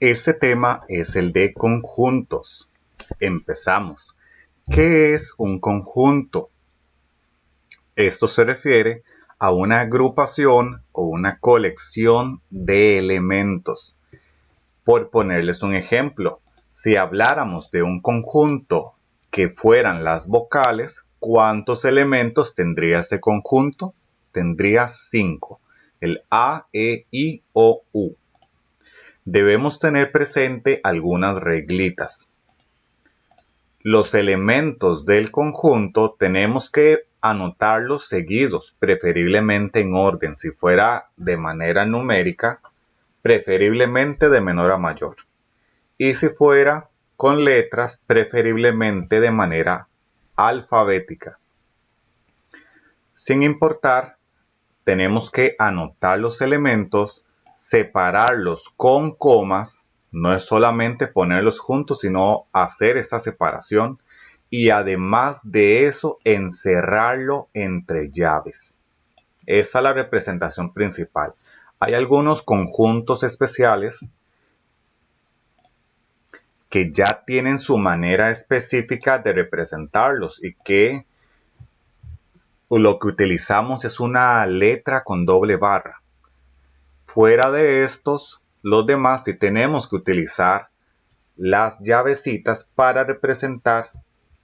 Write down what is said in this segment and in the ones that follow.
Este tema es el de conjuntos. Empezamos. ¿Qué es un conjunto? Esto se refiere a una agrupación o una colección de elementos. Por ponerles un ejemplo, si habláramos de un conjunto que fueran las vocales, ¿cuántos elementos tendría ese conjunto? Tendría 5. El A, E, I, O, U. Debemos tener presente algunas reglitas. Los elementos del conjunto tenemos que anotarlos seguidos, preferiblemente en orden. Si fuera de manera numérica, preferiblemente de menor a mayor. Y si fuera con letras, preferiblemente de manera alfabética. Sin importar, tenemos que anotar los elementos, separarlos con comas, no es solamente ponerlos juntos, sino hacer esta separación y además de eso, encerrarlo entre llaves. Esa es la representación principal. Hay algunos conjuntos especiales que ya tienen su manera específica de representarlos y que lo que utilizamos es una letra con doble barra. Fuera de estos, los demás sí tenemos que utilizar las llavecitas para representar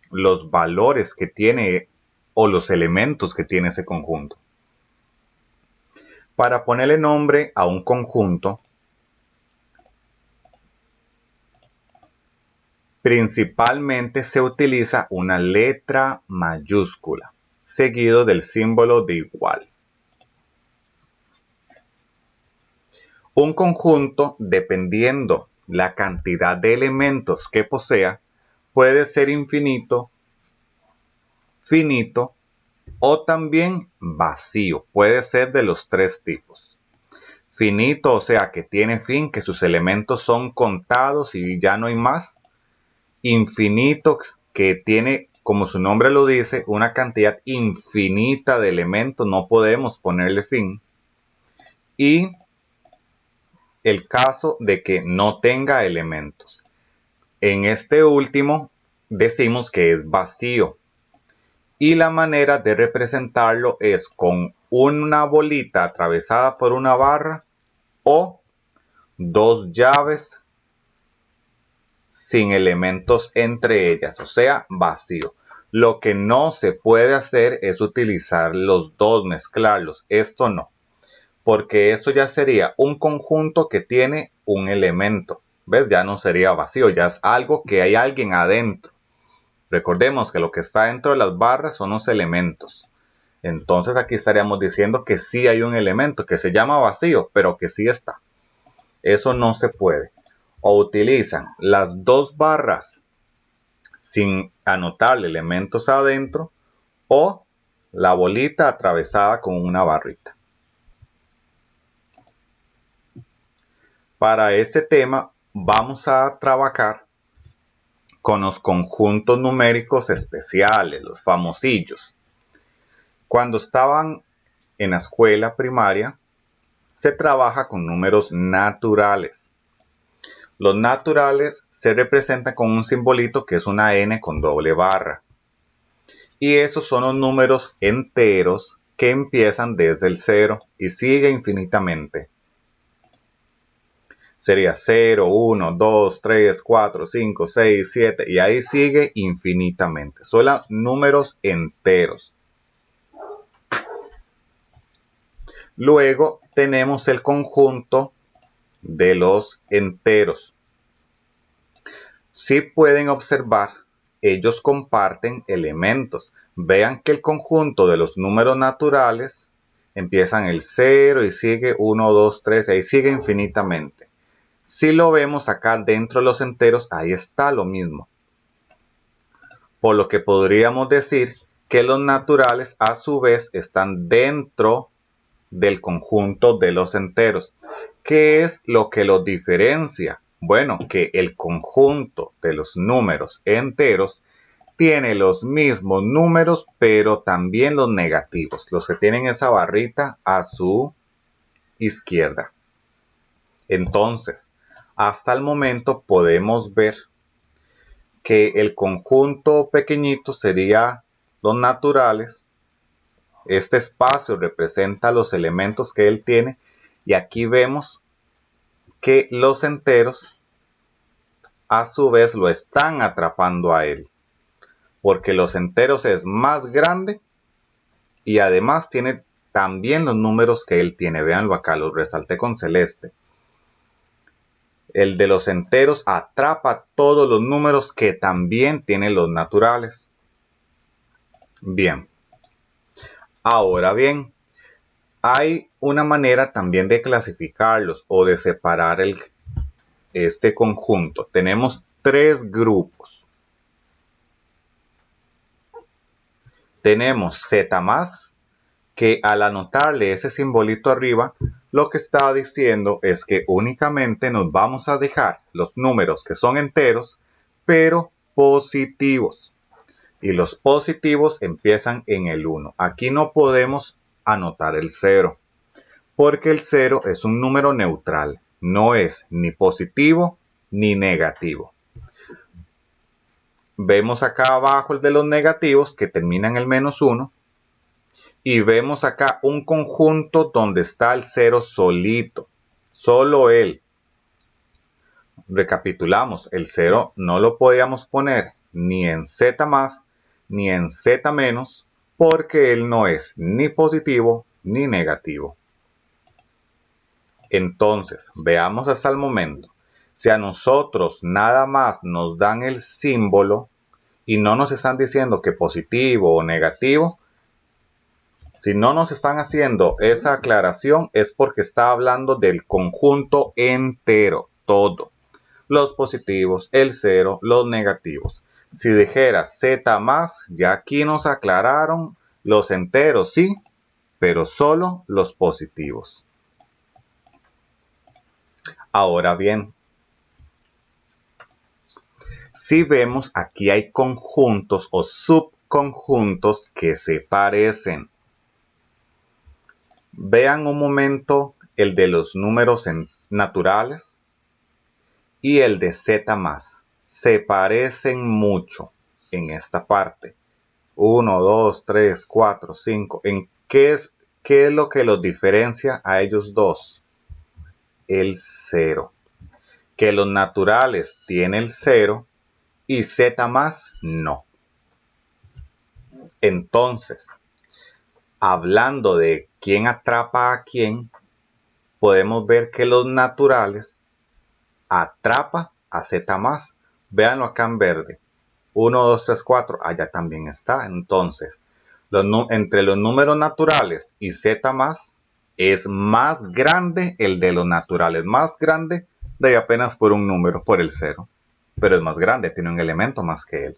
los valores que tiene o los elementos que tiene ese conjunto. Para ponerle nombre a un conjunto, principalmente se utiliza una letra mayúscula, seguido del símbolo de igual. Un conjunto, dependiendo la cantidad de elementos que posea, puede ser infinito, finito o también vacío. Puede ser de los tres tipos. Finito, o sea, que tiene fin, que sus elementos son contados y ya no hay más. Infinito, que tiene, como su nombre lo dice, una cantidad infinita de elementos, no podemos ponerle fin. Y el caso de que no tenga elementos. En este último decimos que es vacío. Y la manera de representarlo es con una bolita atravesada por una barra o dos llaves sin elementos entre ellas, o sea, vacío. Lo que no se puede hacer es utilizar los dos, mezclarlos. Esto no, porque esto ya sería un conjunto que tiene un elemento. ¿Ves? Ya no sería vacío, ya es algo que hay alguien adentro. Recordemos que lo que está dentro de las barras son los elementos. Entonces aquí estaríamos diciendo que sí hay un elemento que se llama vacío, pero que sí está. Eso no se puede. O utilizan las dos barras sin anotarle elementos adentro o la bolita atravesada con una barrita. Para este tema vamos a trabajar con los conjuntos numéricos especiales, los famosillos. Cuando estaban en la escuela primaria, se trabaja con números naturales. Los naturales se representan con un simbolito que es una n con doble barra. Y esos son los números enteros que empiezan desde el 0 y sigue infinitamente. Sería 0, 1, 2, 3, 4, 5, 6, 7 y ahí sigue infinitamente. Son los números enteros. Luego tenemos el conjunto de los enteros. Si pueden observar, ellos comparten elementos. Vean que el conjunto de los números naturales empiezan el 0 y sigue 1, 2, 3, ahí sigue infinitamente. Si lo vemos acá dentro de los enteros, ahí está lo mismo. Por lo que podríamos decir que los naturales a su vez están dentro del conjunto de los enteros. ¿Qué es lo que los diferencia? Bueno, que el conjunto de los números enteros tiene los mismos números, pero también los negativos, los que tienen esa barrita a su izquierda. Entonces, hasta el momento podemos ver que el conjunto pequeñito sería los naturales. Este espacio representa los elementos que él tiene y aquí vemos que los enteros a su vez lo están atrapando a él, porque los enteros es más grande y además tiene también los números que él tiene. Véanlo acá, los resalté con celeste. El de los enteros atrapa todos los números que también tienen los naturales. Bien. Ahora bien, hay una manera también de clasificarlos o de separar este conjunto. Tenemos tres grupos. Tenemos Z+, que al anotarle ese simbolito arriba, lo que está diciendo es que únicamente nos vamos a dejar los números que son enteros, pero positivos. Y los positivos empiezan en el 1. Aquí no podemos anotar el 0, porque el 0 es un número neutral. No es ni positivo ni negativo. Vemos acá abajo el de los negativos que termina en el -1. Y vemos acá un conjunto donde está el 0 solito. Solo él. Recapitulamos, el 0 no lo podíamos poner ni en Z+, ni en Z-, porque él no es ni positivo ni negativo. Entonces, veamos hasta el momento. Si a nosotros nada más nos dan el símbolo y no nos están diciendo que positivo o negativo, si no nos están haciendo esa aclaración es porque está hablando del conjunto entero, todo. Los positivos, el 0, los negativos. Si dijera Z+, ya aquí nos aclararon los enteros, sí, pero solo los positivos. Ahora bien, si vemos aquí hay conjuntos o subconjuntos que se parecen. Vean un momento el de los números naturales y el de Z+. Se parecen mucho en esta parte. 1, 2, 3, 4, 5. ¿En qué es lo que los diferencia a ellos dos? El 0. Que los naturales tienen el 0 y Z+ no. Entonces, hablando de quién atrapa a quién, podemos ver que los naturales atrapa a Z+. Véanlo acá en verde. 1, 2, 3, 4. Allá también está. Entonces, entre los números naturales y Z+, es más grande el de los naturales. Más grande de apenas por un número, por el 0. Pero es más grande, tiene un elemento más que él.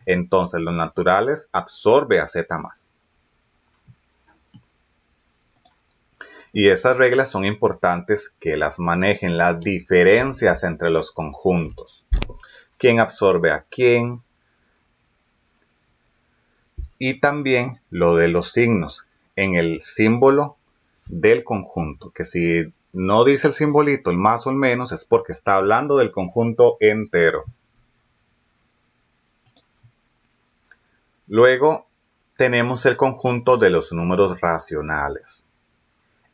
Entonces, los naturales absorbe a Z+. Y esas reglas son importantes que las manejen, las diferencias entre los conjuntos. ¿Quién absorbe a quién? Y también lo de los signos en el símbolo del conjunto, que si no dice el simbolito, el más o el menos, es porque está hablando del conjunto entero. Luego tenemos el conjunto de los números racionales.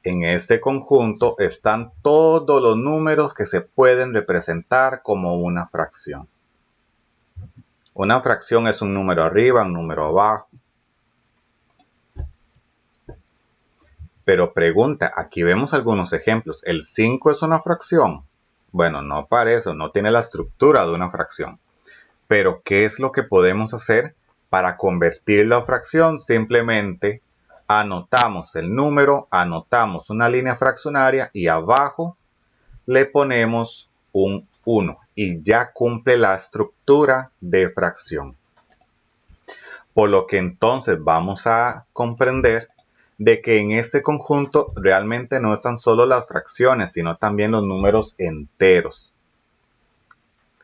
En este conjunto están todos los números que se pueden representar como una fracción. Una fracción es un número arriba, un número abajo. Pero pregunta, aquí vemos algunos ejemplos. ¿El 5 es una fracción? Bueno, no parece, no tiene la estructura de una fracción. Pero, ¿qué es lo que podemos hacer para convertirlo a fracción? Simplemente anotamos el número, anotamos una línea fraccionaria y abajo le ponemos un 1 y ya cumple la estructura de fracción. Por lo que entonces vamos a comprender de que en este conjunto realmente no están solo las fracciones, sino también los números enteros.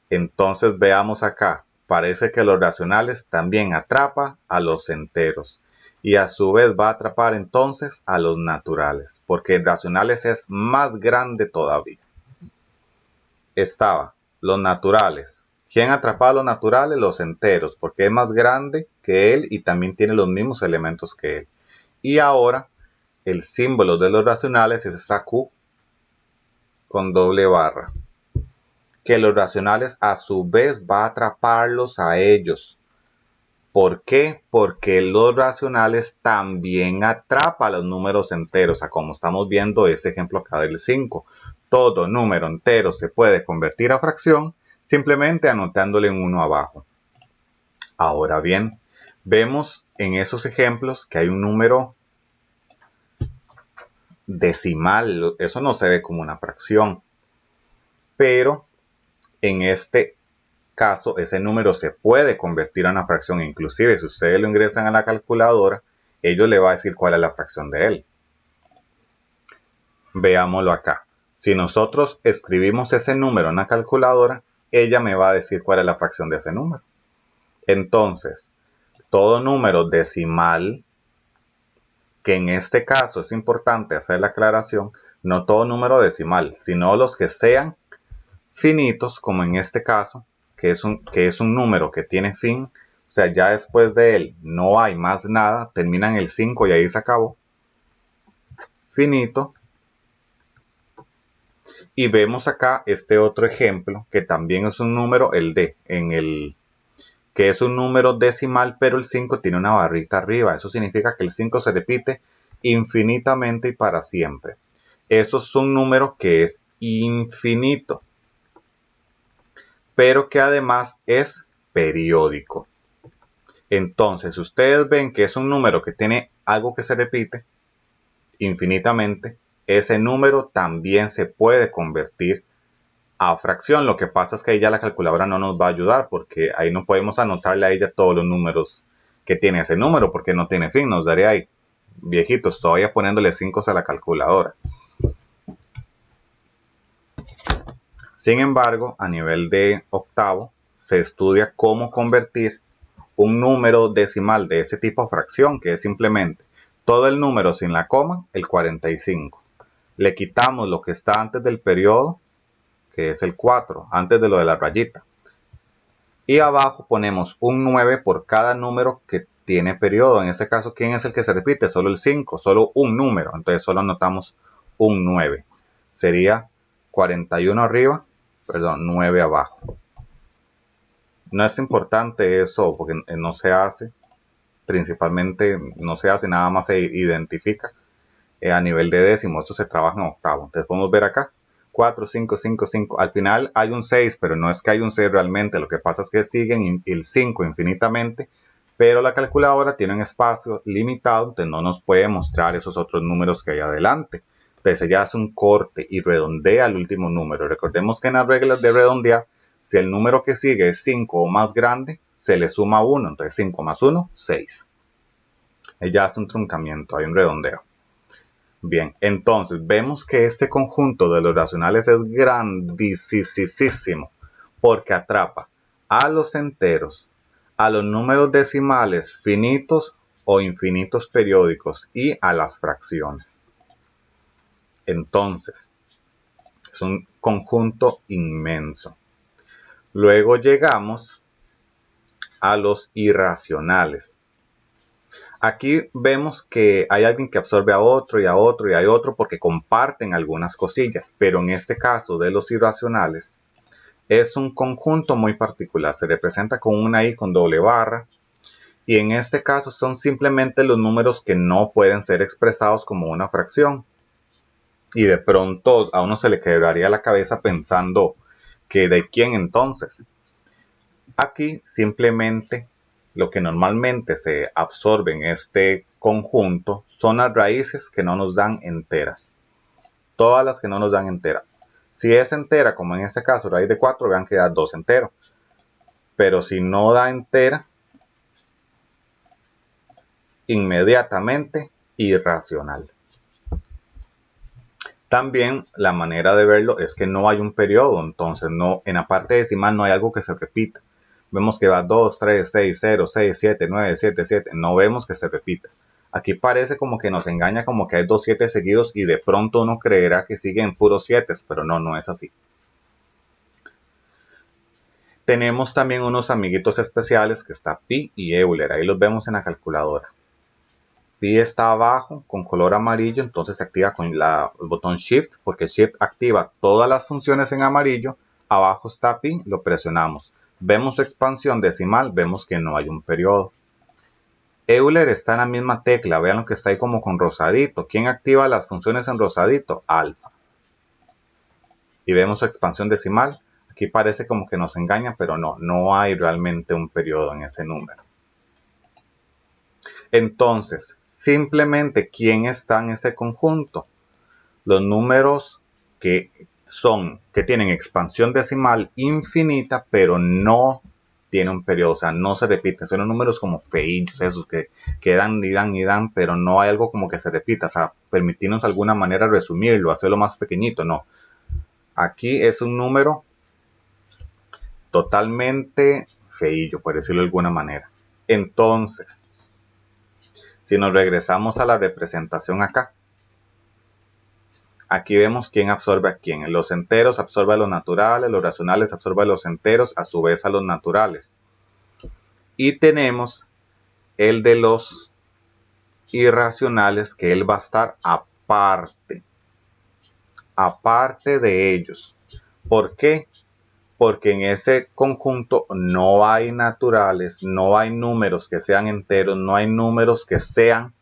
Entonces veamos acá, parece que los racionales también atrapa a los enteros y a su vez va a atrapar entonces a los naturales, porque el racionales es más grande todavía. estaba los naturales. ¿Quién atrapaba a los naturales? Los enteros, porque es más grande que él y también tiene los mismos elementos que él. Y ahora el símbolo de los racionales es esa Q con doble barra, que los racionales a su vez va a atraparlos a ellos. ¿Por qué? Porque los racionales también atrapa a los números enteros, como estamos viendo este ejemplo acá del 5. Todo número entero se puede convertir a fracción simplemente anotándole un 1 abajo. Ahora bien, vemos en esos ejemplos que hay un número decimal, eso no se ve como una fracción, pero en este caso ese número se puede convertir a una fracción, inclusive si ustedes lo ingresan a la calculadora, ellos le va a decir cuál es la fracción de él. Veámoslo acá. Si nosotros escribimos ese número en la calculadora, ella me va a decir cuál es la fracción de ese número. Entonces, todo número decimal, que en este caso es importante hacer la aclaración, no todo número decimal, sino los que sean finitos, como en este caso, que es un número que tiene fin, o sea, ya después de él no hay más nada, termina en el 5 y ahí se acabó, finito. Y vemos acá este otro ejemplo, que también es un número, el D, que es un número decimal, pero el 5 tiene una barrita arriba. Eso significa que el 5 se repite infinitamente y para siempre. Eso es un número que es infinito, pero que además es periódico. Entonces, ustedes ven que es un número que tiene algo que se repite infinitamente. Ese número también se puede convertir a fracción. Lo que pasa es que ahí ya la calculadora no nos va a ayudar porque ahí no podemos anotarle a ella todos los números que tiene ese número porque no tiene fin. Nos daría ahí viejitos todavía poniéndole 5 a la calculadora. Sin embargo, a nivel de octavo se estudia cómo convertir un número decimal de ese tipo a fracción, que es simplemente todo el número sin la coma, el 45. Le quitamos lo que está antes del periodo, que es el 4, antes de lo de la rayita. Y abajo ponemos un 9 por cada número que tiene periodo. En este caso, ¿quién es el que se repite? Solo el 5, solo un número. Entonces solo anotamos un 9. Sería 41 arriba, perdón, 9 abajo. No es importante eso porque no se hace, principalmente no se hace, nada más se identifica a nivel de décimo. Esto se trabaja en octavo. Entonces podemos ver acá 4, 5, 5, 5. Al final hay un 6, pero no es que hay un 6 realmente. Lo que pasa es que siguen el 5 infinitamente, pero la calculadora tiene un espacio limitado, entonces no nos puede mostrar esos otros números que hay adelante. Entonces ella hace un corte y redondea el último número. Recordemos que en las reglas de redondear, si el número que sigue es 5 o más grande, se le suma 1. Entonces 5 más 1, 6. Ella hace un truncamiento, hay un redondeo. Bien, entonces vemos que este conjunto de los racionales es grandísimo porque atrapa a los enteros, a los números decimales finitos o infinitos periódicos y a las fracciones. Entonces, es un conjunto inmenso. Luego llegamos a los irracionales. Aquí vemos que hay alguien que absorbe a otro y a otro y a otro porque comparten algunas cosillas, pero en este caso de los irracionales es un conjunto muy particular, se representa con una I con doble barra y en este caso son simplemente los números que no pueden ser expresados como una fracción y de pronto a uno se le quebraría la cabeza pensando que de quién entonces. Aquí simplemente lo que normalmente se absorbe en este conjunto son las raíces que no nos dan enteras. Todas las que no nos dan entera. Si es entera, como en este caso, raíz de 4, vean que da 2 enteros. Pero si no da entera, inmediatamente irracional. También la manera de verlo es que no hay un periodo, entonces no, en la parte decimal no hay algo que se repita. Vemos que va 2, 3, 6, 0, 6, 7, 9, 7, 7. No vemos que se repita. Aquí parece como que nos engaña como que hay 2 7 seguidos y de pronto uno creerá que siguen puros 7, pero no, no es así. Tenemos también unos amiguitos especiales que está pi y Euler. Ahí los vemos en la calculadora. Pi está abajo con color amarillo, entonces se activa con el botón Shift, porque Shift activa todas las funciones en amarillo. Abajo está pi, lo presionamos. Vemos su expansión decimal, vemos que no hay un periodo. Euler está en la misma tecla, vean lo que está ahí como con rosadito. ¿Quién activa las funciones en rosadito? Alfa. Y vemos su expansión decimal. Aquí parece como que nos engaña, pero no hay realmente un periodo en ese número. Entonces, simplemente, ¿quién está en ese conjunto? Los números que tienen expansión decimal infinita, pero no tienen un periodo, o sea, no se repiten. Son los números como feillos, esos que dan y dan y dan, pero no hay algo como que se repita. O sea, permitirnos de alguna manera resumirlo, hacerlo más pequeñito, no. Aquí es un número totalmente feillo, por decirlo de alguna manera. Entonces, si nos regresamos a la representación acá, aquí vemos quién absorbe a quién. Los enteros absorben a los naturales, los racionales absorben a los enteros, a su vez a los naturales. Y tenemos el de los irracionales, que él va a estar aparte de ellos. ¿Por qué? Porque en ese conjunto no hay naturales, no hay números que sean enteros, no hay números que sean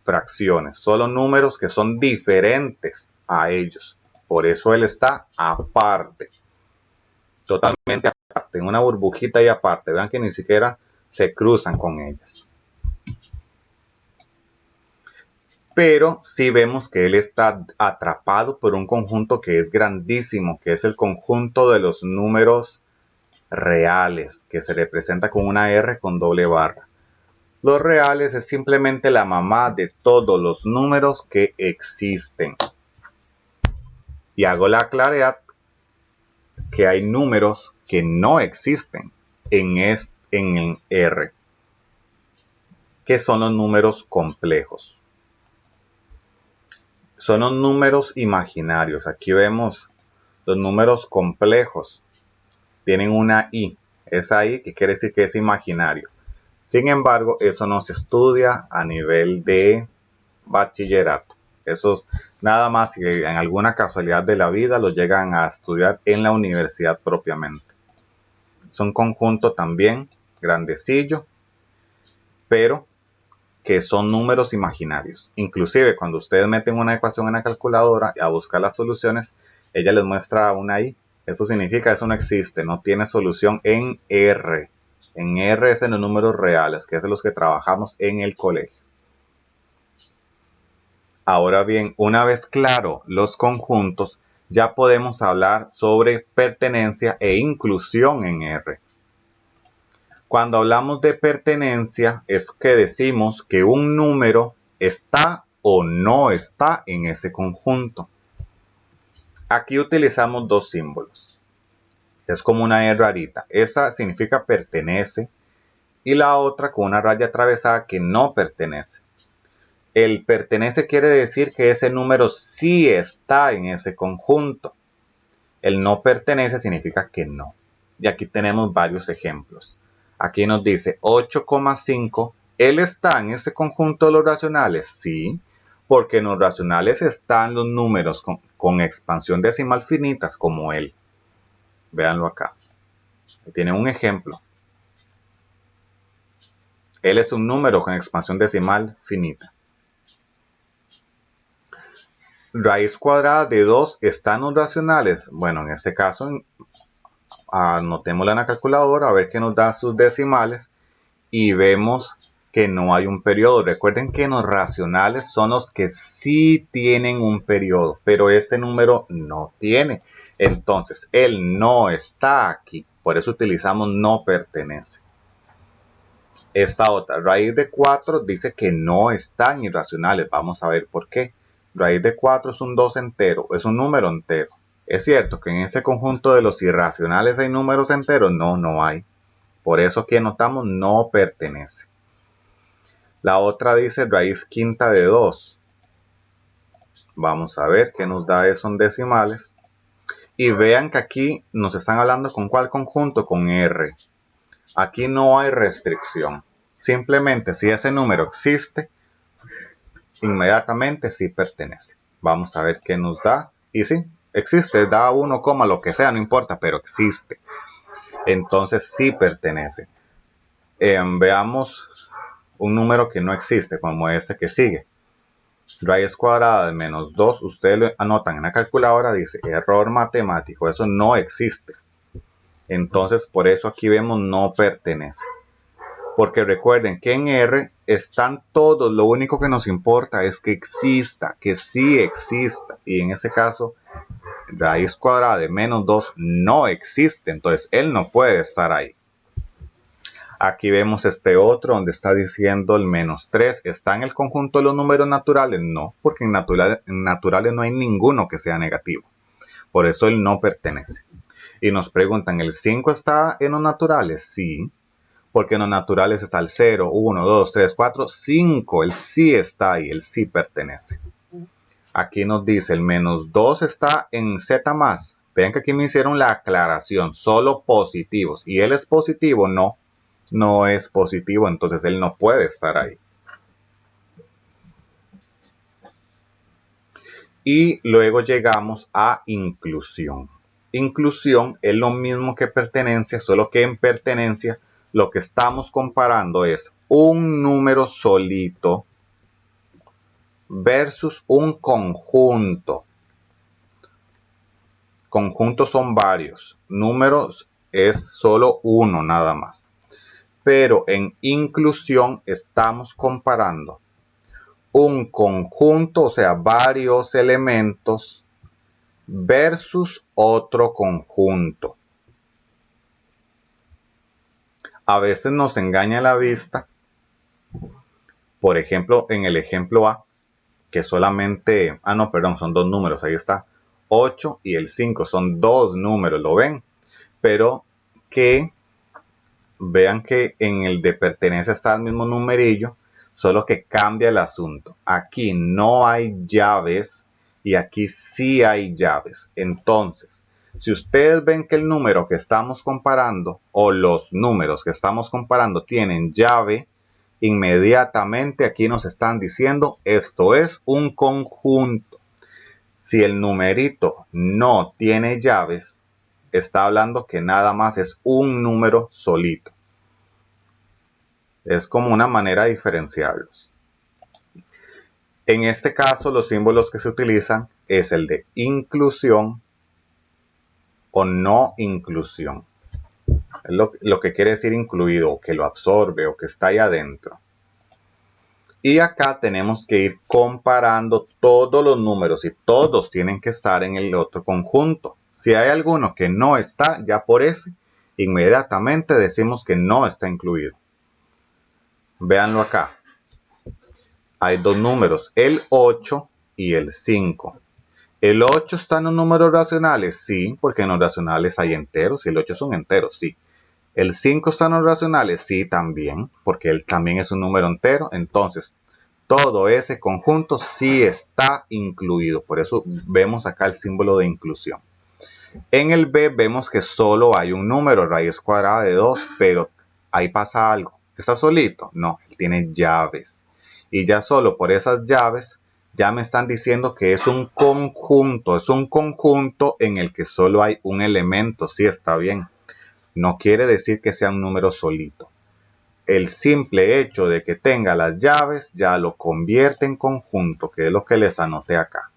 fracciones, solo números que son diferentes a ellos. Por eso él está aparte, totalmente aparte, en una burbujita y aparte. Vean que ni siquiera se cruzan con ellas. Pero sí vemos que él está atrapado por un conjunto que es grandísimo, que es el conjunto de los números reales, que se representa con una R con doble barra. Los reales es simplemente la mamá de todos los números que existen. Y hago la claridad que hay números que no existen en R, que son los números complejos. Son los números imaginarios. Aquí vemos los números complejos. Tienen una I. Esa I que quiere decir que es imaginario. Sin embargo, eso no se estudia a nivel de bachillerato. Eso nada más que en alguna casualidad de la vida lo llegan a estudiar en la universidad propiamente. Es un conjunto también grandecillo, pero que son números imaginarios. Inclusive cuando ustedes meten una ecuación en la calculadora a buscar las soluciones, ella les muestra una I. Eso significa que eso no existe, no tiene solución en R. En R es en los números reales, que es de los que trabajamos en el colegio. Ahora bien, una vez claro los conjuntos, ya podemos hablar sobre pertenencia e inclusión en R. Cuando hablamos de pertenencia es que decimos que un número está o no está en ese conjunto. Aquí utilizamos dos símbolos. Es como una E rarita. Esa significa pertenece y la otra con una raya atravesada que no pertenece. El pertenece quiere decir que ese número sí está en ese conjunto. El no pertenece significa que no. Y aquí tenemos varios ejemplos. Aquí nos dice 8,5. ¿Él está en ese conjunto de los racionales? Sí, porque en los racionales están los números con expansión decimal finitas como él. Véanlo acá. Tiene un ejemplo. Él es un número con expansión decimal finita. Raíz cuadrada de 2 está en los racionales. Bueno, en este caso, anotémosla en la calculadora a ver qué nos da sus decimales. Y vemos que no hay un periodo. Recuerden que los racionales son los que sí tienen un periodo, pero este número no tiene. Entonces, él no está aquí. Por eso utilizamos no pertenece. Esta otra, raíz de 4, dice que no está en irracionales. Vamos a ver por qué. Raíz de 4 es un 2 entero, es un número entero. ¿Es cierto que en ese conjunto de los irracionales hay números enteros? No, no hay. Por eso aquí anotamos no pertenece. La otra dice raíz quinta de 2. Vamos a ver qué nos da eso en decimales. Y vean que aquí nos están hablando con ¿cuál conjunto? Con R. Aquí no hay restricción. Simplemente si ese número existe, inmediatamente sí pertenece. Vamos a ver qué nos da. Y sí, existe, da 1, lo que sea, no importa, pero existe. Entonces sí pertenece. Veamos un número que no existe, como este que sigue. Raíz cuadrada de menos 2, ustedes lo anotan en la calculadora, dice error matemático, eso no existe. Entonces por eso aquí vemos no pertenece. Porque recuerden que en R están todos, lo único que nos importa es que exista, que sí exista. Y en ese caso, raíz cuadrada de menos 2 no existe, entonces él no puede estar ahí. Aquí vemos este otro donde está diciendo el menos 3. ¿Está en el conjunto de los números naturales? No, porque en naturales no hay ninguno que sea negativo. Por eso él no pertenece. Y nos preguntan, ¿el 5 está en los naturales? Sí, porque en los naturales está el 0, 1, 2, 3, 4, 5. Él sí está ahí, él sí pertenece. Aquí nos dice, el menos 2 está en Z más. Vean que aquí me hicieron la aclaración, solo positivos. ¿Y él es positivo? No. No es positivo, entonces él no puede estar ahí. Y luego llegamos a inclusión. Inclusión es lo mismo que pertenencia, solo que en pertenencia lo que estamos comparando es un número solito versus un conjunto. Conjuntos son varios, números es solo uno nada más. Pero en inclusión estamos comparando un conjunto, o sea, varios elementos versus otro conjunto. A veces nos engaña la vista. Por ejemplo, en el ejemplo A, que solamente, son dos números, ahí está, 8 y el 5, son dos números, ¿lo ven? Pero que vean que en el de pertenece está el mismo numerillo, solo que cambia el asunto. Aquí no hay llaves y aquí sí hay llaves. Entonces, si ustedes ven que el número que estamos comparando o los números que estamos comparando tienen llave, inmediatamente aquí nos están diciendo esto es un conjunto. Si el numerito no tiene llaves, está hablando que nada más es un número solito. Es como una manera de diferenciarlos. En este caso, los símbolos que se utilizan es el de inclusión o no inclusión. Es lo que quiere decir incluido, o que lo absorbe, o que está ahí adentro. Y acá tenemos que ir comparando todos los números y todos tienen que estar en el otro conjunto. Si hay alguno que no está, ya por ese, inmediatamente decimos que no está incluido. Véanlo acá. Hay dos números, el 8 y el 5. ¿El 8 está en los números racionales? Sí, porque en los racionales hay enteros y el 8 son enteros, sí. ¿El 5 está en los racionales? Sí, también, porque él también es un número entero. Entonces, todo ese conjunto sí está incluido. Por eso vemos acá el símbolo de inclusión. En el B vemos que solo hay un número, raíz cuadrada de 2, pero ahí pasa algo. ¿Está solito? No, él tiene llaves. Y ya solo por esas llaves ya me están diciendo que es un conjunto. Es un conjunto en el que solo hay un elemento. Sí, está bien. No quiere decir que sea un número solito. El simple hecho de que tenga las llaves ya lo convierte en conjunto, que es lo que les anoté acá.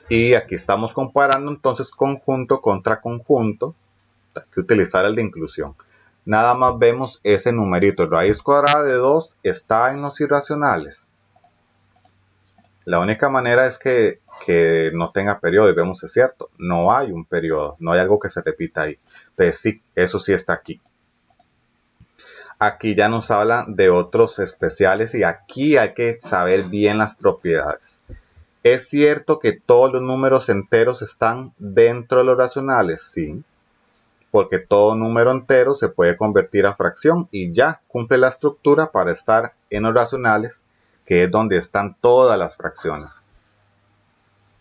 Y aquí estamos comparando entonces conjunto contra conjunto. Hay que utilizar el de inclusión. Nada más vemos ese numerito. Raíz cuadrada de 2 está en los irracionales. La única manera es que no tenga periodo. Y vemos, es cierto, no hay un periodo. No hay algo que se repita ahí. Entonces sí, eso sí está aquí. Aquí ya nos habla de otros especiales y aquí hay que saber bien las propiedades. ¿Es cierto que todos los números enteros están dentro de los racionales? Sí, porque todo número entero se puede convertir a fracción y ya cumple la estructura para estar en los racionales, que es donde están todas las fracciones.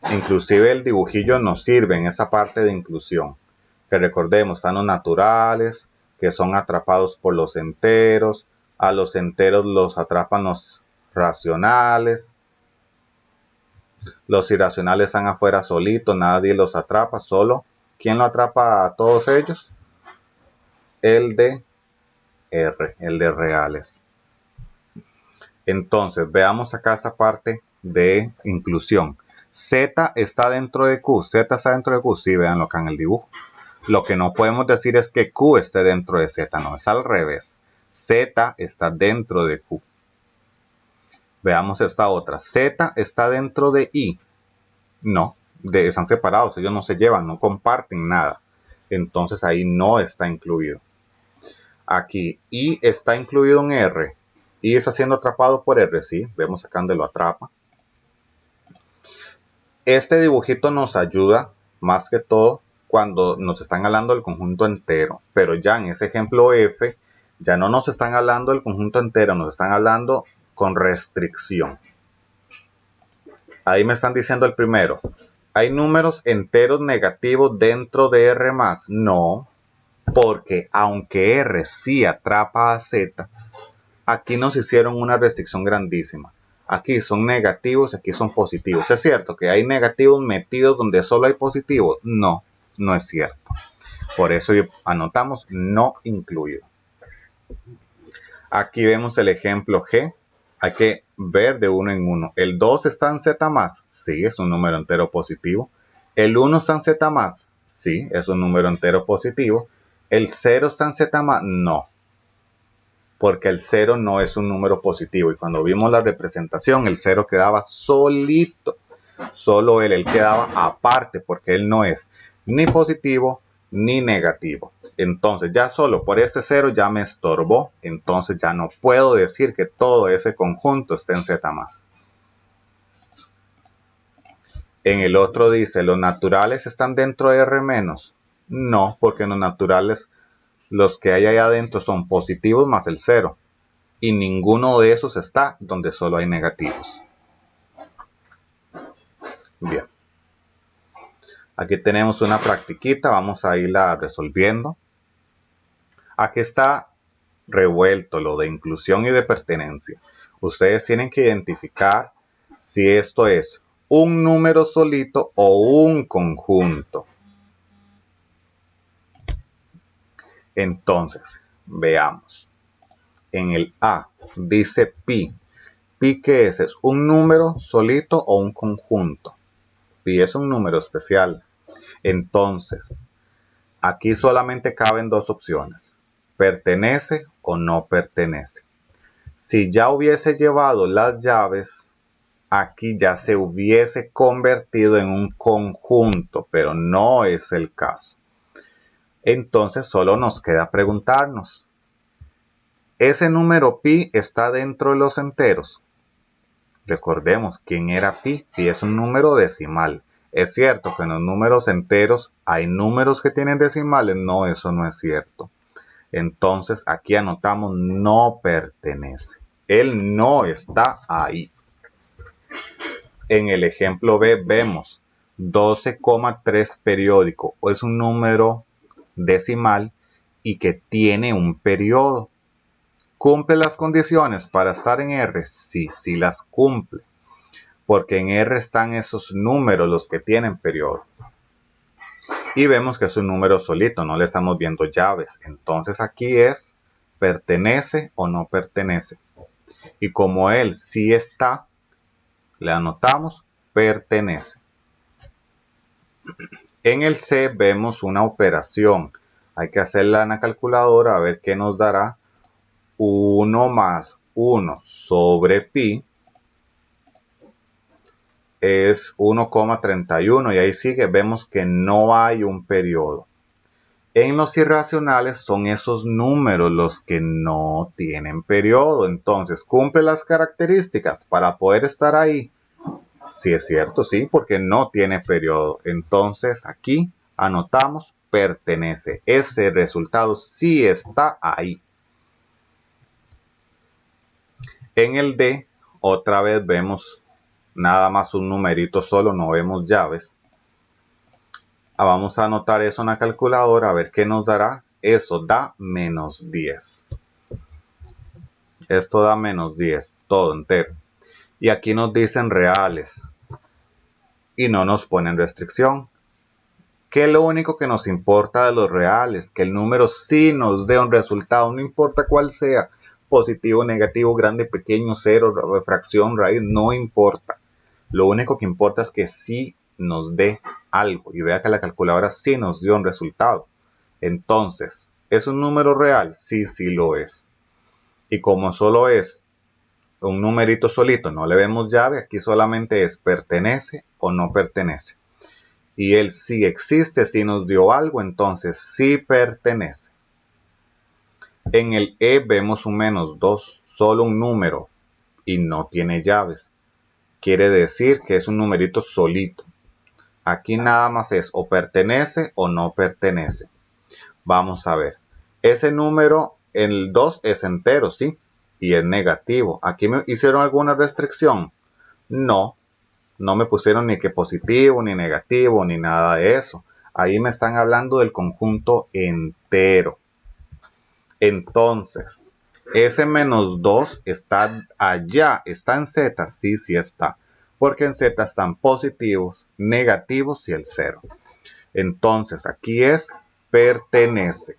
Inclusive el dibujillo nos sirve en esa parte de inclusión. Que recordemos, están los naturales, que son atrapados por los enteros. A los enteros los atrapan los racionales. Los irracionales están afuera solitos, nadie los atrapa, solo. ¿Quién lo atrapa a todos ellos? El de R, el de reales. Entonces, veamos acá esta parte de inclusión. Z está dentro de Q. Z está dentro de Q. Sí, veanlo acá en el dibujo. Lo que no podemos decir es que Q esté dentro de Z. No, es al revés. Z está dentro de Q. Veamos esta otra. Z está dentro de I. No, están separados. Ellos no se llevan, no comparten nada. Entonces ahí no está incluido. Aquí I está incluido en R. I está siendo atrapado por R. Sí, vemos acá donde lo atrapa. Este dibujito nos ayuda más que todo cuando nos están hablando del conjunto entero, pero ya en ese ejemplo F ya no nos están hablando del conjunto entero, nos están hablando con restricción. Ahí me están diciendo el primero, ¿hay números enteros negativos dentro de R+? No, porque aunque R sí atrapa a Z, aquí nos hicieron una restricción grandísima. Aquí son negativos, aquí son positivos. ¿Es cierto que hay negativos metidos donde solo hay positivos? No, no es cierto. Por eso anotamos no incluido. Aquí vemos el ejemplo G. Hay que ver de uno en uno. ¿El 2 está en Z+? Sí, es un número entero positivo. ¿El 1 está en Z+? Sí, es un número entero positivo. ¿El 0 está en Z+? No, porque el 0 no es un número positivo. Y cuando vimos la representación, el 0 quedaba solito. Solo él quedaba aparte, porque él no es ni positivo ni negativo. Entonces ya solo por ese 0 ya me estorbó. Entonces ya no puedo decir que todo ese conjunto esté en Z+. En el otro dice, ¿los naturales están dentro de R-? No, porque los naturales, los que hay allá adentro son positivos más el 0. Y ninguno de esos está donde solo hay negativos. Bien. Aquí tenemos una practiquita, vamos a irla resolviendo. Aquí está revuelto lo de inclusión y de pertenencia. Ustedes tienen que identificar si esto es un número solito o un conjunto. Entonces, veamos. En el A dice pi. ¿Pi qué es? ¿Es un número solito o un conjunto? Pi es un número especial. Entonces, aquí solamente caben dos opciones. ¿Pertenece o no pertenece? Si ya hubiese llevado las llaves, aquí ya se hubiese convertido en un conjunto, pero no es el caso. Entonces solo nos queda preguntarnos, ¿ese número pi está dentro de los enteros? Recordemos quién era pi. Pi es un número decimal. Es cierto que en los números enteros hay números que tienen decimales. No, eso no es cierto. Entonces aquí anotamos no pertenece. Él no está ahí. En el ejemplo B vemos 12,3 periódico. Es un número decimal y que tiene un periodo. ¿Cumple las condiciones para estar en R? Sí, sí las cumple. Porque en R están esos números los que tienen periodo. Y vemos que es un número solito, no le estamos viendo llaves. Entonces aquí es, ¿pertenece o no pertenece? Y como él sí está, le anotamos, pertenece. En el C vemos una operación. Hay que hacerla en la calculadora a ver qué nos dará. 1 más 1 sobre pi es 1,31 y ahí sigue, vemos que no hay un periodo. En los irracionales son esos números los que no tienen periodo, entonces cumple las características para poder estar ahí. Si es cierto, sí, porque no tiene periodo. Entonces aquí anotamos pertenece. Ese resultado sí está ahí. En el D, otra vez vemos nada más un numerito solo, no vemos llaves. Vamos a anotar eso en la calculadora a ver qué nos dará. Eso da menos 10. Esto da menos 10, todo entero. Y aquí nos dicen reales y no nos ponen restricción. Que lo único que nos importa de los reales, que el número sí nos dé un resultado, no importa cuál sea, positivo, negativo, grande, pequeño, cero, fracción, raíz, no importa. Lo único que importa es que sí nos dé algo y vea que la calculadora sí nos dio un resultado. Entonces, ¿es un número real? Sí, sí lo es. Y como solo es un numerito solito, no le vemos llave, aquí solamente es pertenece o no pertenece. Y él sí existe, sí nos dio algo, entonces sí pertenece. En el E vemos un menos 2, solo un número y no tiene llaves. Quiere decir que es un numerito solito. Aquí nada más es o pertenece o no pertenece. Vamos a ver. Ese número, el 2 es entero, sí, y es negativo. ¿Aquí me hicieron alguna restricción? No, no me pusieron ni que positivo, ni negativo, ni nada de eso. Ahí me están hablando del conjunto entero. Entonces, ese menos 2 está allá, está en Z, sí, sí está. Porque en Z están positivos, negativos y el 0. Entonces, aquí es pertenece.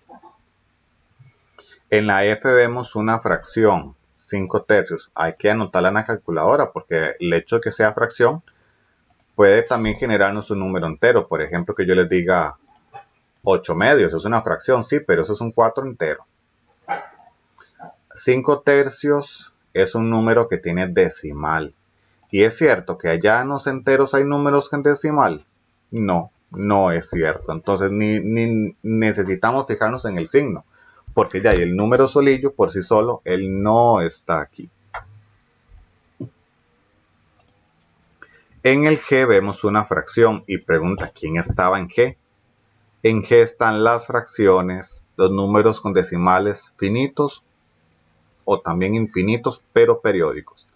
En la F vemos una fracción, 5 tercios. Hay que anotarla en la calculadora porque el hecho de que sea fracción puede también generarnos un número entero. Por ejemplo, que yo les diga 8 medios, es una fracción, sí, pero eso es un 4 entero. 5 tercios es un número que tiene decimal. ¿Y es cierto que allá en los enteros hay números en decimal? No, no es cierto. Entonces ni necesitamos fijarnos en el signo, porque ya el número solillo por sí solo, él no está aquí. En el G vemos una fracción y pregunta ¿quién estaba en G? En G están las fracciones, los números con decimales finitos o también infinitos, pero periódicos.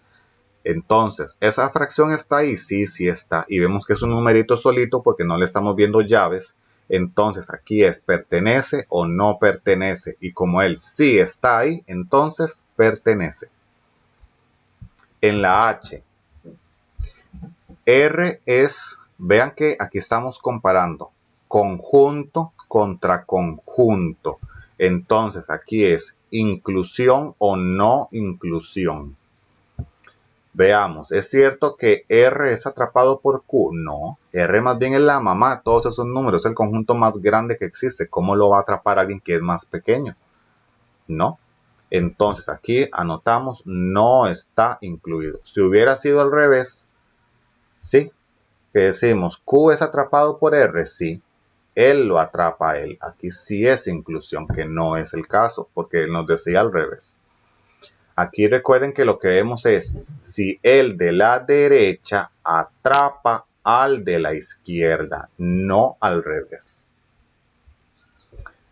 Entonces, ¿esa fracción está ahí? Sí, sí está. Y vemos que es un numerito solito porque no le estamos viendo llaves. Entonces, aquí es pertenece o no pertenece. Y como él sí está ahí, entonces pertenece. En la H, R es, vean que aquí estamos comparando conjunto contra conjunto. Entonces, aquí es inclusión o no inclusión. Veamos, ¿es cierto que R es atrapado por Q? No, R más bien es la mamá de todos esos números, es el conjunto más grande que existe. ¿Cómo lo va a atrapar alguien que es más pequeño? No. Entonces aquí anotamos no está incluido. Si hubiera sido al revés, sí, que decimos Q es atrapado por R, sí, él lo atrapa a él. Aquí sí es inclusión, que no es el caso, porque nos decía al revés. Aquí recuerden que lo que vemos es si el de la derecha atrapa al de la izquierda, no al revés.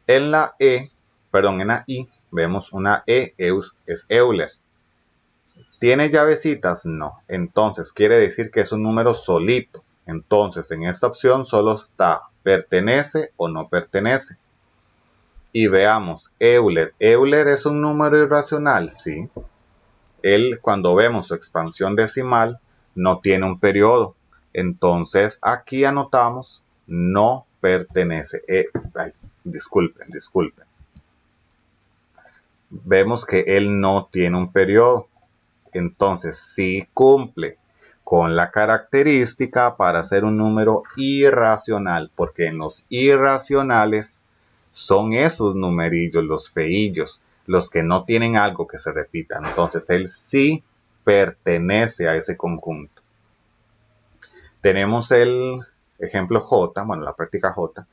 En la en la I, vemos una es Euler. ¿Tiene llavecitas? No. Entonces quiere decir que es un número solito. Entonces en esta opción solo está pertenece o no pertenece. Y veamos, Euler. ¿Euler es un número irracional? Sí. Él, cuando vemos su expansión decimal, no tiene un periodo. Entonces, aquí anotamos no pertenece. Disculpen. Vemos que él no tiene un periodo. Entonces, sí cumple con la característica para ser un número irracional, porque en los irracionales son esos numerillos, los feillos, los que no tienen algo que se repita. Entonces, él sí pertenece a ese conjunto. Tenemos el ejemplo J, bueno, la práctica J.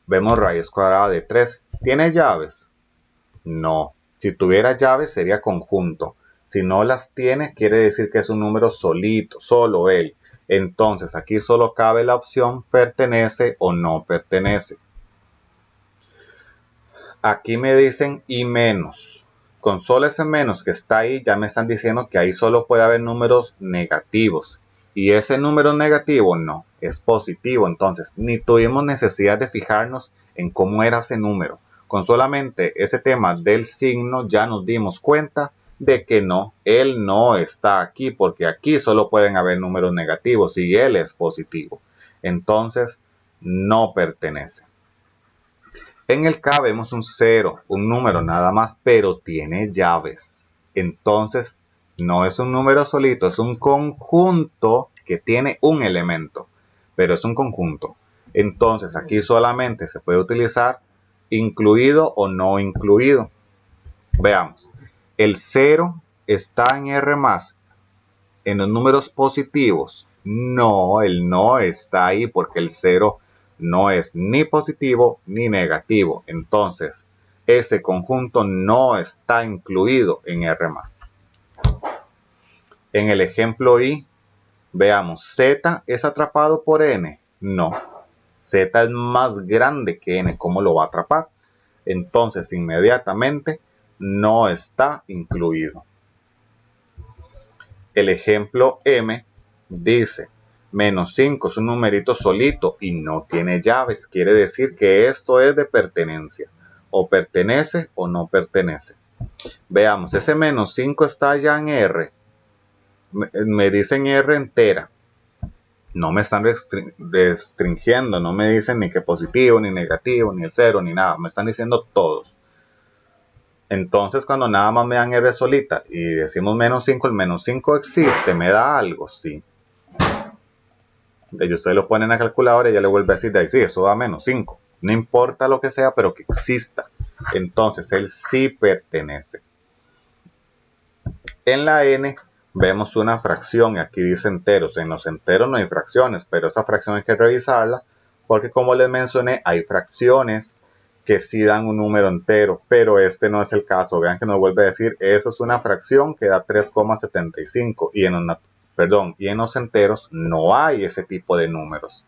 Vemos raíz cuadrada de 3. ¿Tiene llaves? No. Si tuviera llaves sería conjunto. Si no las tiene, quiere decir que es un número solito, solo él. Entonces, aquí solo cabe la opción pertenece o no pertenece. Aquí me dicen y menos. Con solo ese menos que está ahí, ya me están diciendo que ahí solo puede haber números negativos. ¿Y ese número negativo? No, es positivo. Entonces, ni tuvimos necesidad de fijarnos en cómo era ese número. Con solamente ese tema del signo ya nos dimos cuenta de que no, él no está aquí, porque aquí solo pueden haber números negativos y él es positivo. Entonces, no pertenece. En el K vemos un 0, un número nada más, pero tiene llaves. Entonces, no es un número solito, es un conjunto que tiene un elemento, pero es un conjunto. Entonces, aquí solamente se puede utilizar incluido o no incluido. Veamos, el 0 está en R+, en los números positivos. No, el no está ahí porque el 0 no es ni positivo ni negativo. Entonces, ese conjunto no está incluido en R+. En el ejemplo I, veamos, ¿Z es atrapado por N? No. Z es más grande que N. ¿Cómo lo va a atrapar? Entonces, inmediatamente, no está incluido. El ejemplo M dice, -5 es un numerito solito y no tiene llaves. Quiere decir que esto es de pertenencia. O pertenece o no pertenece. Veamos, ese -5 está ya en R. Me dicen R entera. No me están restringiendo, no me dicen ni que positivo, ni negativo, ni el 0, ni nada. Me están diciendo todos. Entonces, cuando nada más me dan R solita y decimos -5, el -5 existe, me da algo, sí. De ustedes lo ponen en la calculadora y ya le vuelve a decir, de ahí sí, eso da -5. No importa lo que sea, pero que exista. Entonces, él sí pertenece. En la N vemos una fracción y aquí dice enteros. En los enteros no hay fracciones, pero esa fracción hay que revisarla porque, como les mencioné, hay fracciones que sí dan un número entero, pero este no es el caso. Vean que nos vuelve a decir, eso es una fracción que da 3,75 y en los enteros no hay ese tipo de números.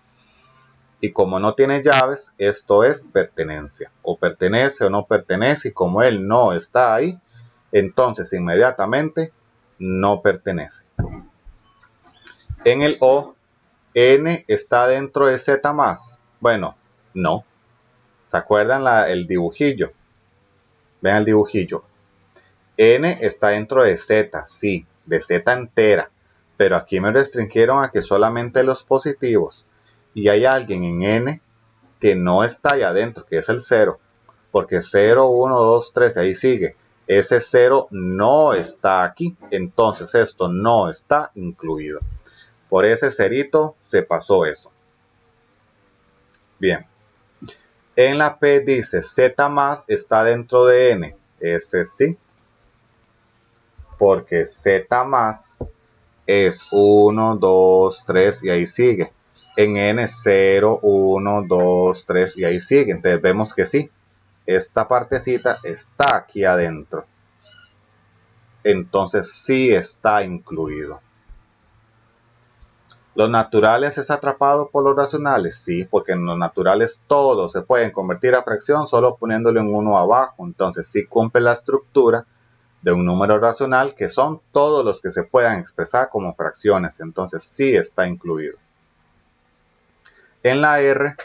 Y como no tiene llaves, esto es pertenencia. O pertenece o no pertenece, y como él no está ahí, entonces inmediatamente no pertenece. En el O, N está dentro de Z+. Bueno, no. ¿Se acuerdan el dibujillo? Vean el dibujillo. N está dentro de Z, sí, de Z entera. Pero aquí me restringieron a que solamente los positivos. Y hay alguien en N que no está allá adentro, que es el 0. Porque 0, 1, 2, 3, ahí sigue. Ese 0 no está aquí. Entonces esto no está incluido. Por ese cerito se pasó eso. Bien. En la P dice Z más está dentro de N. Ese sí. Porque Z más es 1, 2, 3 y ahí sigue. En N 0, 1, 2, 3 y ahí sigue. Entonces vemos que sí. Esta partecita está aquí adentro. Entonces sí está incluido. ¿Los naturales es atrapado por los racionales? Sí, porque en los naturales todos se pueden convertir a fracción solo poniéndole un 1 abajo. Entonces sí cumple la estructura de un número racional, que son todos los que se puedan expresar como fracciones. Entonces sí está incluido. En la R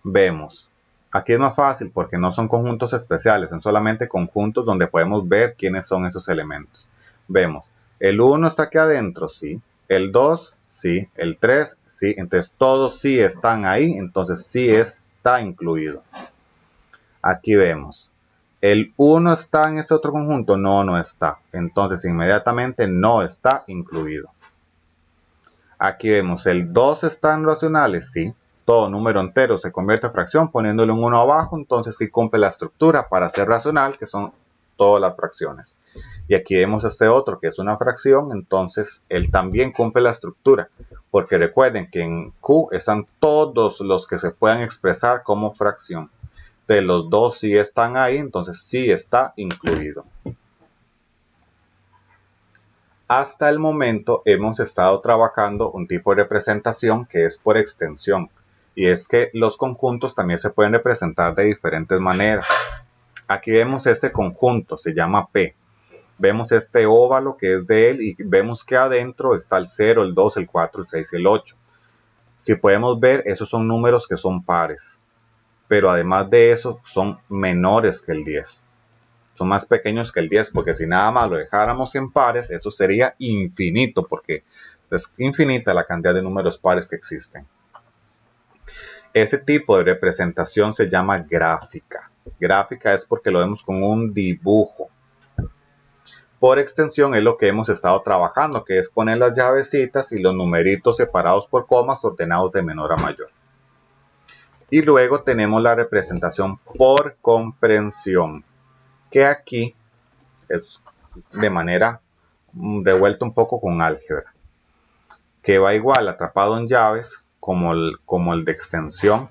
vemos, aquí es más fácil porque no son conjuntos especiales, son solamente conjuntos donde podemos ver quiénes son esos elementos. Vemos, el 1 está aquí adentro, sí. El 2, sí. El 3, sí. Entonces todos sí están ahí, entonces sí está incluido. Aquí vemos, el 1 está en este otro conjunto, no, no está. Entonces inmediatamente no está incluido. Aquí vemos, el 2 está en racionales, sí. Todo número entero se convierte en fracción poniéndole un 1 abajo, entonces sí cumple la estructura para ser racional, que son todas las fracciones. Y aquí vemos este otro que es una fracción, entonces él también cumple la estructura, porque recuerden que en Q están todos los que se puedan expresar como fracción. De los dos sí están ahí, entonces sí está incluido. Hasta el momento hemos estado trabajando un tipo de representación que es por extensión, y es que los conjuntos también se pueden representar de diferentes maneras. Aquí vemos este conjunto, se llama P. Vemos este óvalo que es de él y vemos que adentro está el 0, el 2, el 4, el 6 y el 8. Si podemos ver, esos son números que son pares, pero además de eso son menores que el 10. Son más pequeños que el 10, porque si nada más lo dejáramos en pares, eso sería infinito, porque es infinita la cantidad de números pares que existen. Ese tipo de representación se llama gráfica. Gráfica es porque lo vemos con un dibujo. Por extensión es lo que hemos estado trabajando, que es poner las llavecitas y los numeritos separados por comas ordenados de menor a mayor. Y luego tenemos la representación por comprensión, que aquí es de manera revuelta un poco con álgebra, que va igual atrapado en llaves como el de extensión,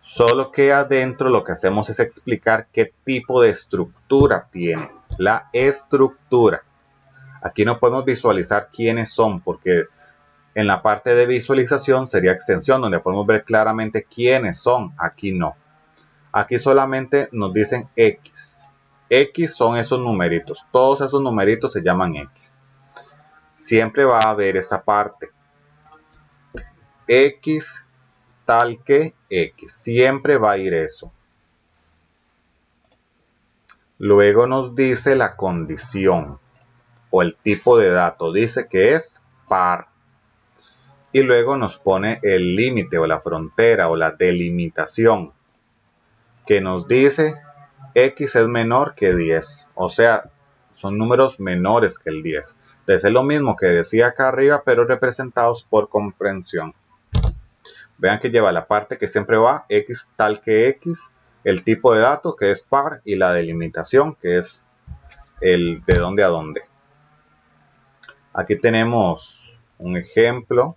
solo que adentro lo que hacemos es explicar qué tipo de estructura tiene, la estructura. Aquí no podemos visualizar quiénes son, porque en la parte de visualización sería extensión, donde podemos ver claramente quiénes son. Aquí no. Aquí solamente nos dicen X. X son esos numeritos. Todos esos numeritos se llaman X. Siempre va a haber esa parte. X tal que X. Siempre va a ir eso. Luego nos dice la condición o el tipo de dato. Dice que es par. Y luego nos pone el límite o la frontera o la delimitación, que nos dice X es menor que 10. O sea, son números menores que el 10. Entonces es lo mismo que decía acá arriba, pero representados por comprensión. Vean que lleva la parte que siempre va, X tal que X, el tipo de dato que es par y la delimitación que es el de dónde a dónde. Aquí tenemos un ejemplo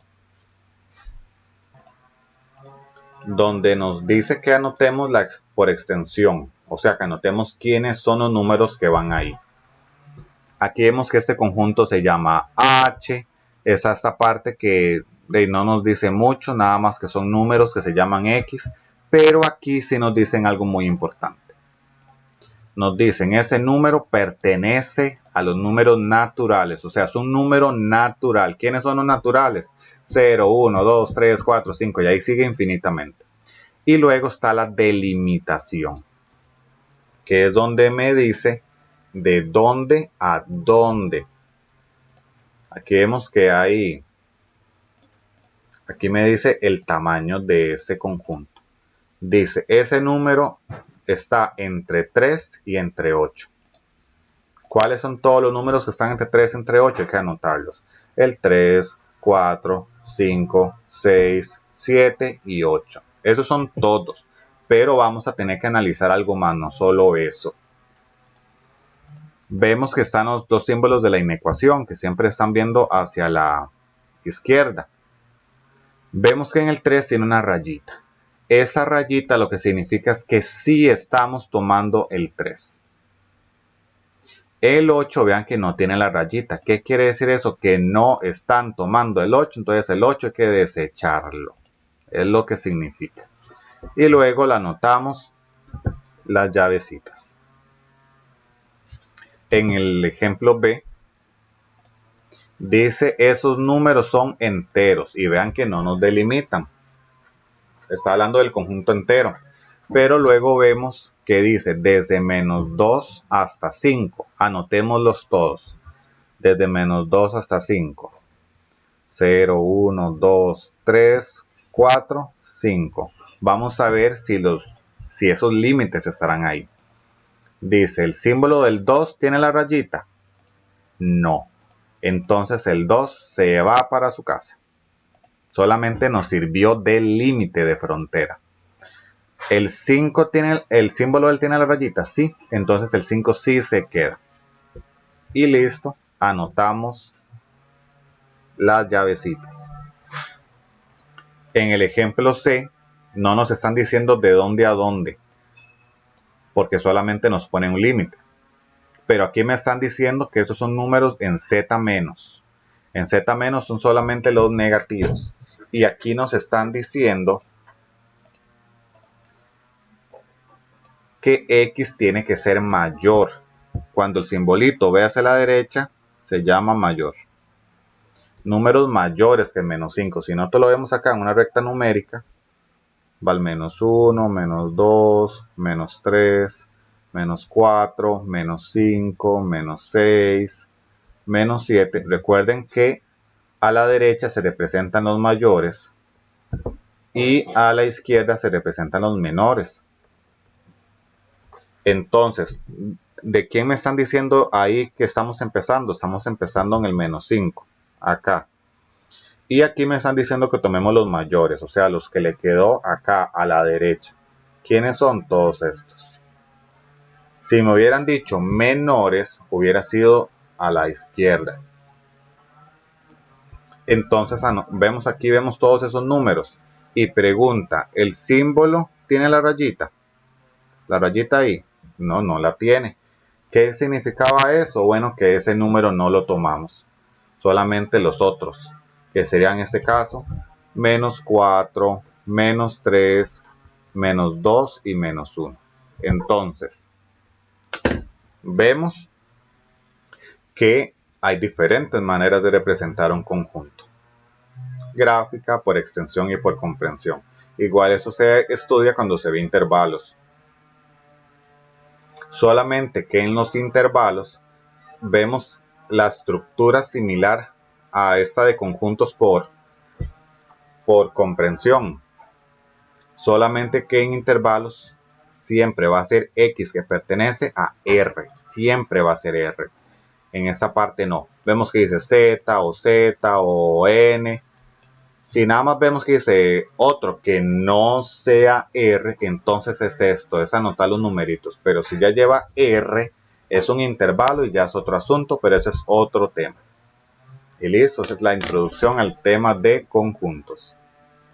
donde nos dice que anotemos por extensión, o sea que anotemos quiénes son los números que van ahí. Aquí vemos que este conjunto se llama H, es esta parte que no nos dice mucho, nada más que son números que se llaman X, pero aquí sí nos dicen algo muy importante. Nos dicen ese número pertenece a los números naturales, o sea, es un número natural. ¿Quiénes son los naturales? 0, 1, 2, 3, 4, 5 y ahí sigue infinitamente. Y luego está la delimitación, que es donde me dice de dónde a dónde. Aquí vemos que hay, aquí me dice el tamaño de ese conjunto. Dice, ese número está entre 3 y entre 8. ¿Cuáles son todos los números que están entre 3 y entre 8? Hay que anotarlos. El 3, 4, 5, 6, 7 y 8. Esos son todos. Pero vamos a tener que analizar algo más, no solo eso. Vemos que están los dos símbolos de la inecuación, que siempre están viendo hacia la izquierda. Vemos que en el 3 tiene una rayita. Esa rayita lo que significa es que sí estamos tomando el 3. El 8, vean que no tiene la rayita. ¿Qué quiere decir eso? Que no están tomando el 8, entonces el 8 hay que desecharlo. Es lo que significa. Y luego le anotamos las llavecitas. En el ejemplo B, dice esos números son enteros. Y vean que no nos delimitan. Está hablando del conjunto entero. Pero luego vemos que dice desde menos 2 hasta 5. Anotémoslos todos. Desde menos 2 hasta 5. 0, 1, 2, 3, 4, 5. Vamos a ver si esos límites estarán ahí. Dice, ¿el símbolo del 2 tiene la rayita? No. Entonces el 2 se va para su casa. Solamente nos sirvió de límite de frontera. ¿El 5 tiene el símbolo del tiene la rayita? Sí. Entonces el 5 sí se queda. Y listo. Anotamos las llavecitas. En el ejemplo C, no nos están diciendo de dónde a dónde, porque solamente nos ponen un límite. Pero aquí me están diciendo que esos son números en Z menos. En Z menos son solamente los negativos. Y aquí nos están diciendo que X tiene que ser mayor cuando el simbolito ve hacia la derecha, se llama mayor. Números mayores que el menos 5. Si no te lo vemos acá en una recta numérica, va el menos 1, menos 2, menos 3, menos 4, menos 5, menos 6, menos 7. Recuerden que a la derecha se representan los mayores y a la izquierda se representan los menores. Entonces, ¿de quién me están diciendo ahí que estamos empezando? Estamos empezando en el menos 5, acá. Y aquí me están diciendo que tomemos los mayores, o sea, los que le quedó acá a la derecha. ¿Quiénes son todos estos? Si me hubieran dicho menores, hubiera sido a la izquierda. Entonces, vemos aquí, vemos todos esos números. Y pregunta, ¿el símbolo tiene la rayita? ¿La rayita ahí? No, no la tiene. ¿Qué significaba eso? Bueno, que ese número no lo tomamos. Solamente los otros, que serían en este caso, menos 4, menos 3, menos 2 y menos 1. Entonces, vemos que hay diferentes maneras de representar un conjunto. Gráfica, por extensión y por comprensión. Igual eso se estudia cuando se ve intervalos. Solamente que en los intervalos vemos la estructura similar a esta de conjuntos por comprensión. Solamente que en intervalos siempre va a ser X que pertenece a R. Siempre va a ser R. En esta parte no. Vemos que dice Z o N. Si nada más vemos que dice otro que no sea R, entonces es esto, es anotar los numeritos. Pero si ya lleva R, es un intervalo y ya es otro asunto, pero ese es otro tema. Y listo, esa es la introducción al tema de conjuntos.